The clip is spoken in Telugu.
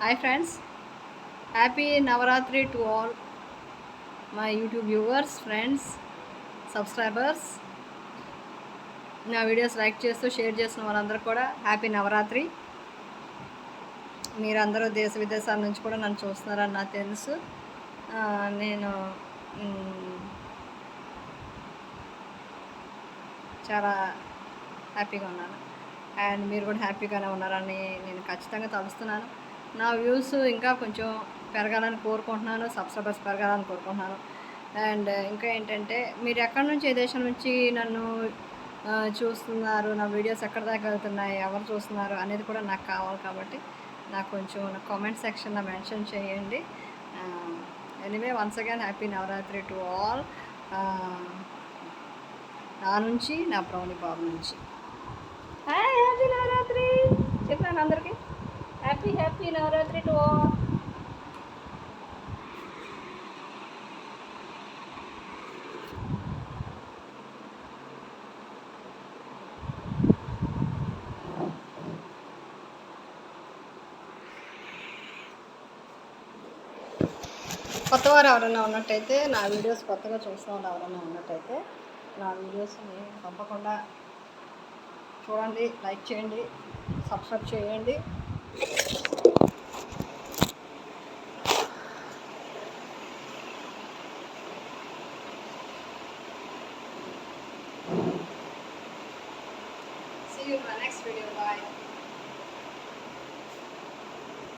Hi friends, happy Navaratri to all my YouTube viewers, friends, subscribers. నా వీడియోస్ లైక్ చేస్తూ షేర్ చేస్తున్న వాళ్ళందరూ కూడా హ్యాపీ నవరాత్రి. మీరందరూ దేశ విదేశాల నుంచి కూడా నన్ను చూస్తున్నారని నాకు తెలుసు. నేను చాలా హ్యాపీగా ఉన్నాను అండ్ మీరు కూడా హ్యాపీగానే ఉన్నారని నేను ఖచ్చితంగా తలుస్తున్నాను. నా వ్యూస్ ఇంకా కొంచెం పెరగాలని కోరుకుంటున్నాను, సబ్స్క్రైబర్స్ పెరగాలని కోరుకుంటున్నాను. అండ్ ఇంకా ఏంటంటే మీరు ఎక్కడి నుంచి, ఏ దేశం నుంచి నన్ను చూస్తున్నారు, నా వీడియోస్ ఎక్కడ దాకా వెళ్తున్నాయి, ఎవరు చూస్తున్నారు అనేది కూడా నాకు కావాలి. కాబట్టి నాకు కొంచెం నా కామెంట్ సెక్షన్లో మెన్షన్ చేయండి. Anyway once again happy Navratri to all. నా నుంచి, నా బ్రౌని బాబు నుంచి హ్యాపీ నవరాత్రి చెప్పాను అందరికీ. Happy Navratri to all. కొత్తవారు ఎవరైనా ఉన్నట్టయితే, నా వీడియోస్ కొత్తగా చూస్తూ వాళ్ళు ఎవరైనా ఉన్నట్టయితే నా వీడియోస్ని తప్పకుండా చూడండి, లైక్ చేయండి, సబ్స్క్రైబ్ చేయండి. See you in my next video. Bye.